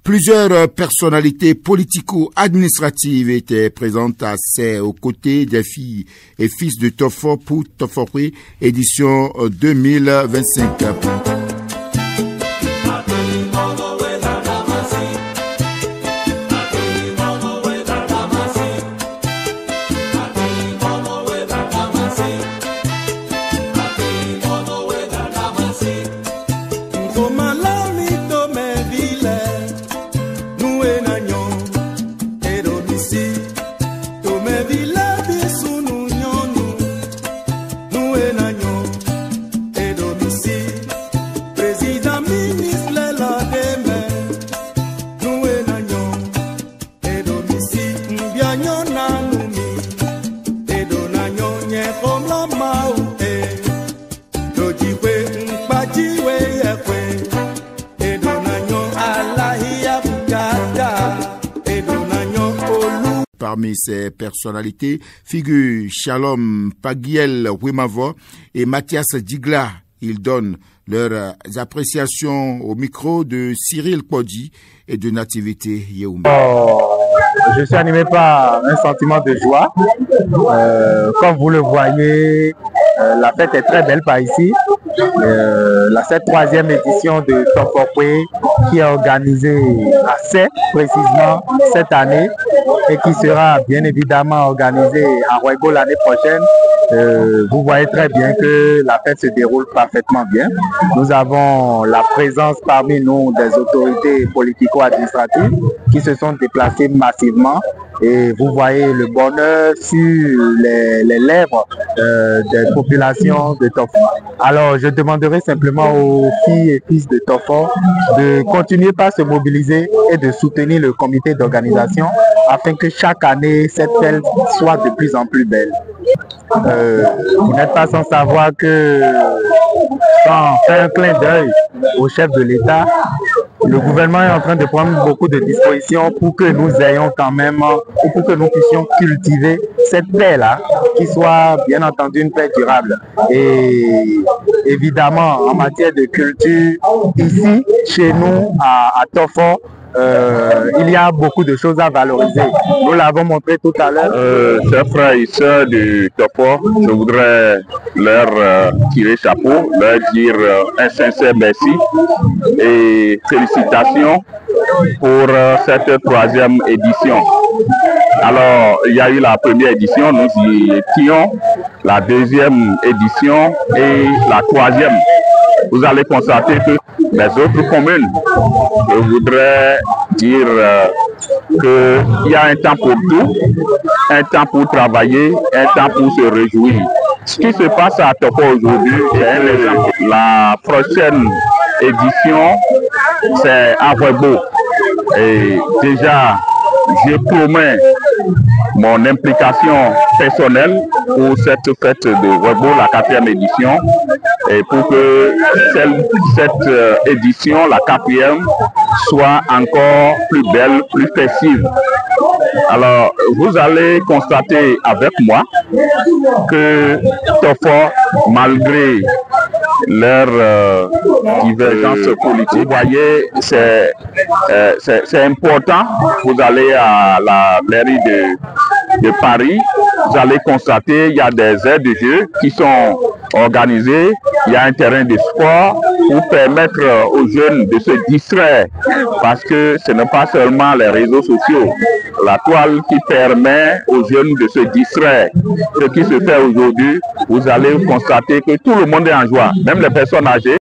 Plusieurs personnalités politico-administratives étaient présentes aux côtés des filles et fils de Tofo pour Tofokwé, édition 2025. Parmi ces personnalités figurent Shalom Pagiel Wimavo et Mathias Digla. Ils donnent leurs appréciations au micro de Cyril Kpodji et de Nativité Yeoumé. Je suis animé par un sentiment de joie. Comme vous le voyez, la fête est très belle par ici. Cette troisième édition de Tofokwé qui est organisée à Sé, précisément cette année, et qui sera bien évidemment organisée à Ouégo l'année prochaine. Vous voyez très bien que la fête se déroule parfaitement bien. Nous avons la présence parmi nous des autorités politico-administratives qui se sont déplacées massivement. Et vous voyez le bonheur sur les lèvres des populations de Tofo. Alors, je demanderai simplement aux filles et fils de Tofo de continuer par se mobiliser et de soutenir le comité d'organisation afin que chaque année, cette fête soit de plus en plus belle. Vous n'êtes pas sans savoir que, sans faire un clin d'œil au chef de l'État, le gouvernement est en train de prendre beaucoup de dispositions pour que nous ayons quand même, ou pour que nous puissions cultiver cette paix-là, qui soit bien entendu une paix durable. Et évidemment, en matière de culture, ici, chez nous, à Tofo, il y a beaucoup de choses à valoriser. Nous l'avons montré tout à l'heure. Chers frères et sœurs du Tofo, je voudrais leur tirer chapeau, leur dire un sincère merci et félicitations pour cette troisième édition. Alors, il y a eu la première édition, nous y étions, la deuxième édition et la troisième. Vous allez constater que les autres communes, je voudrais dire qu'il y a un temps pour tout, un temps pour travailler, un temps pour se réjouir. Ce qui se passe à Tofo aujourd'hui, c'est un exemple. La prochaine édition, c'est à Ouégo. Et déjà, je promets mon implication personnelle pour cette fête de Ouégo, la 4e édition, et pour que cette édition, la 4e, soit encore plus belle, plus festive. Alors, vous allez constater avec moi que Tofo, malgré leurs divergences politiques, vous voyez, c'est important. Vous allez à la mairie de Paris, vous allez constater qu'il y a des aires de jeu qui sont organisées, il y a un terrain de sport pour permettre aux jeunes de se distraire, parce que ce n'est pas seulement les réseaux sociaux, la toile qui permet aux jeunes de se distraire. Ce qui se fait aujourd'hui, vous allez constater que tout le monde est en joie, même les personnes âgées.